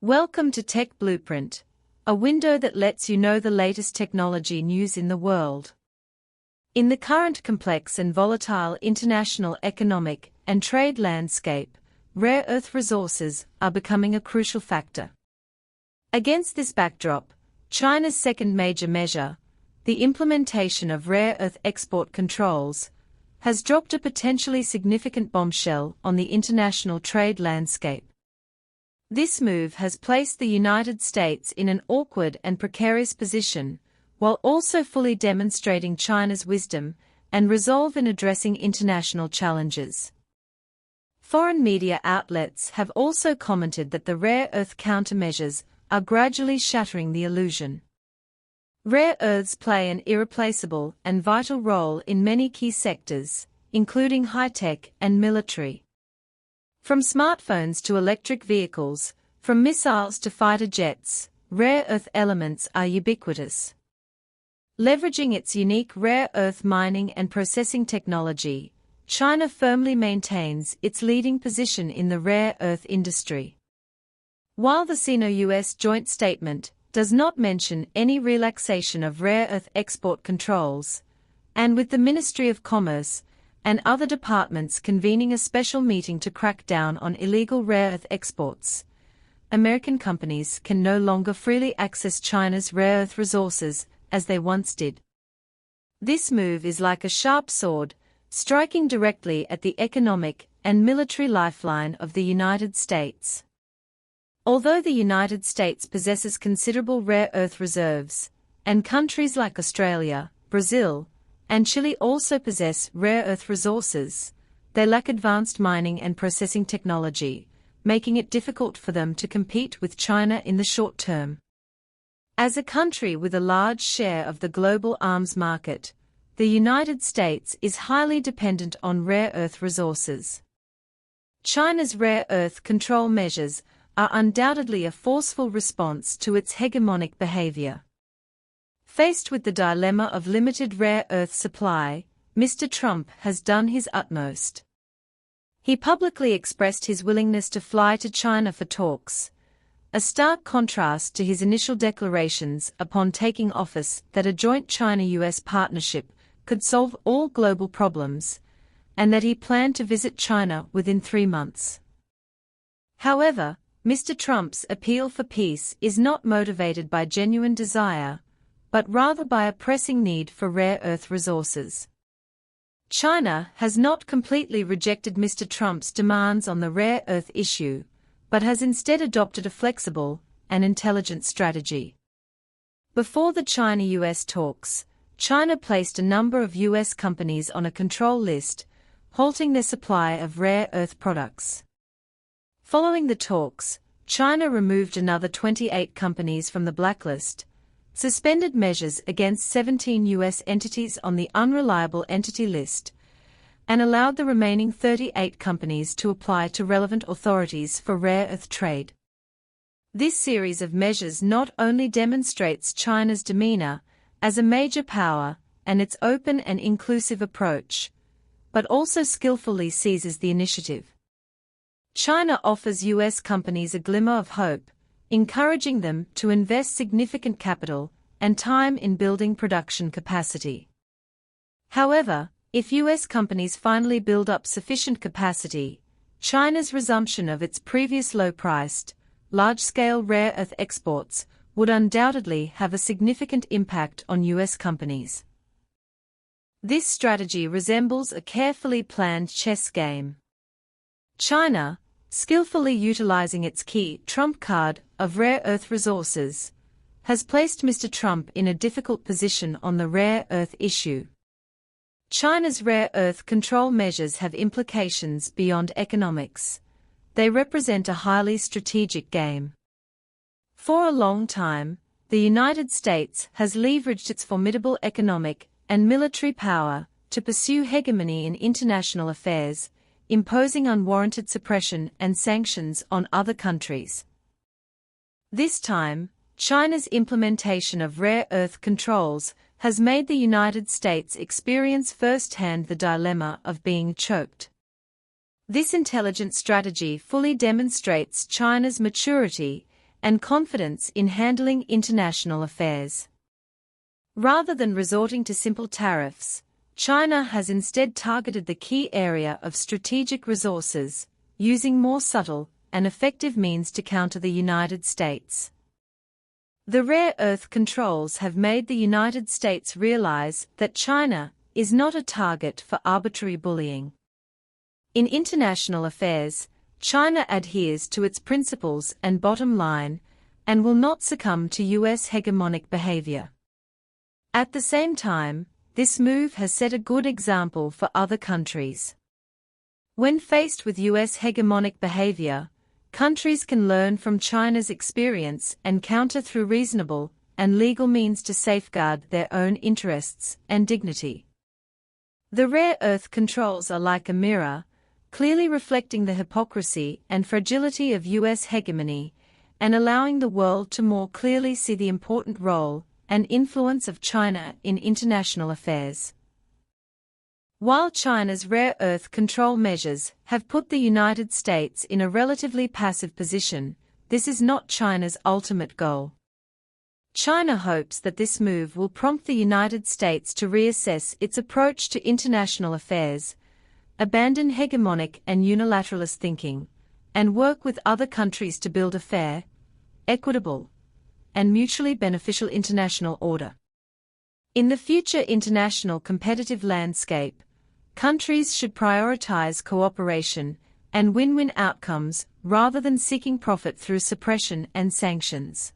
Welcome to Tech Blueprint, a window that lets you know the latest technology news in the world. In the current complex and volatile international economic and trade landscape, rare earth resources are becoming a crucial factor. Against this backdrop, China's second major measure, the implementation of rare earth export controls, has dropped a potentially significant bombshell on the international trade landscape. This move has placed the United States in an awkward and precarious position, while also fully demonstrating China's wisdom and resolve in addressing international challenges. Foreign media outlets have also commented that the rare earth countermeasures are gradually shattering the illusion. Rare earths play an irreplaceable and vital role in many key sectors, including high-tech and military. From smartphones to electric vehicles, from missiles to fighter jets, rare earth elements are ubiquitous. Leveraging its unique rare earth mining and processing technology, China firmly maintains its leading position in the rare earth industry. While the Sino-US joint statement does not mention any relaxation of rare earth export controls, and with the Ministry of Commerce and other departments convening a special meeting to crack down on illegal rare earth exports, American companies can no longer freely access China's rare earth resources as they once did. This move is like a sharp sword, striking directly at the economic and military lifeline of the United States. Although the United States possesses considerable rare earth reserves, and countries like Australia, Brazil, and Chile also possess rare earth resources, they lack advanced mining and processing technology, making it difficult for them to compete with China in the short term. As a country with a large share of the global arms market, the United States is highly dependent on rare earth resources. China's rare earth control measures are undoubtedly a forceful response to its hegemonic behavior. Faced with the dilemma of limited rare earth supply, Mr. Trump has done his utmost. He publicly expressed his willingness to fly to China for talks, a stark contrast to his initial declarations upon taking office that a joint China-US partnership could solve all global problems, and that he planned to visit China within 3 months. However, Mr. Trump's appeal for peace is not motivated by genuine desire, but rather by a pressing need for rare earth resources. China has not completely rejected Mr. Trump's demands on the rare earth issue, but has instead adopted a flexible and intelligent strategy. Before the China-US talks, China placed a number of US companies on a control list, halting their supply of rare earth products. Following the talks, China removed another 28 companies from the blacklist, suspended measures against 17 U.S. entities on the unreliable entity list, and allowed the remaining 38 companies to apply to relevant authorities for rare earth trade. This series of measures not only demonstrates China's demeanor as a major power and its open and inclusive approach, but also skillfully seizes the initiative. China offers U.S. companies a glimmer of hope, encouraging them to invest significant capital and time in building production capacity. However, if U.S. companies finally build up sufficient capacity, China's resumption of its previous low-priced, large-scale rare earth exports would undoubtedly have a significant impact on U.S. companies. This strategy resembles a carefully planned chess game. China, skillfully utilizing its key trump card of rare earth resources, has placed Mr. Trump in a difficult position on the rare earth issue. China's rare earth control measures have implications beyond economics. They represent a highly strategic game. For a long time, the United States has leveraged its formidable economic and military power to pursue hegemony in international affairs, imposing unwarranted suppression and sanctions on other countries. This time, China's implementation of rare earth controls has made the United States experience firsthand the dilemma of being choked. This intelligent strategy fully demonstrates China's maturity and confidence in handling international affairs. Rather than resorting to simple tariffs, China has instead targeted the key area of strategic resources, using more subtle and effective means to counter the United States. The rare earth controls have made the United States realize that China is not a target for arbitrary bullying. In international affairs, China adheres to its principles and bottom line, and will not succumb to U.S. hegemonic behavior. At the same time, this move has set a good example for other countries. When faced with U.S. hegemonic behavior, countries can learn from China's experience and counter through reasonable and legal means to safeguard their own interests and dignity. The rare earth controls are like a mirror, clearly reflecting the hypocrisy and fragility of U.S. hegemony, and allowing the world to more clearly see the important role and influence of China in international affairs. While China's rare earth control measures have put the United States in a relatively passive position, this is not China's ultimate goal. China hopes that this move will prompt the United States to reassess its approach to international affairs, abandon hegemonic and unilateralist thinking, and work with other countries to build a fair, equitable, and mutually beneficial international order. In the future international competitive landscape, countries should prioritize cooperation and win-win outcomes rather than seeking profit through suppression and sanctions.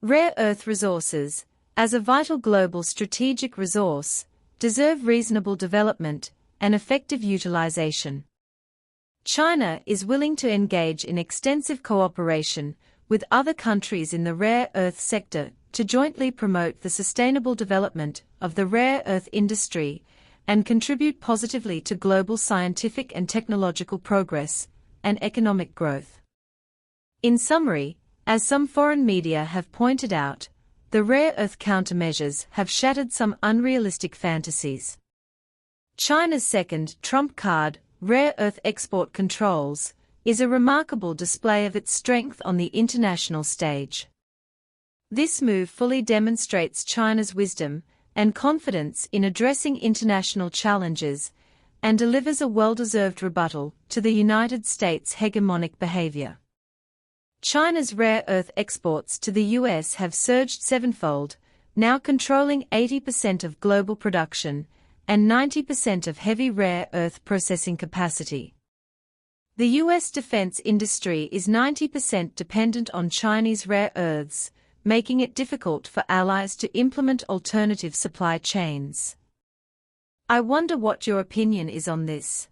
Rare earth resources, as a vital global strategic resource, deserve reasonable development and effective utilization. China is willing to engage in extensive cooperation with other countries in the rare earth sector to jointly promote the sustainable development of the rare earth industry and contribute positively to global scientific and technological progress and economic growth. In summary, as some foreign media have pointed out, the rare earth countermeasures have shattered some unrealistic fantasies. China's second trump card, rare earth export controls, is a remarkable display of its strength on the international stage. This move fully demonstrates China's wisdom and confidence in addressing international challenges and delivers a well-deserved rebuttal to the United States' hegemonic behavior. China's rare earth exports to the U.S. have surged sevenfold, now controlling 80% of global production and 90% of heavy rare earth processing capacity. The U.S. defense industry is 90% dependent on Chinese rare earths, making it difficult for allies to implement alternative supply chains. I wonder what your opinion is on this.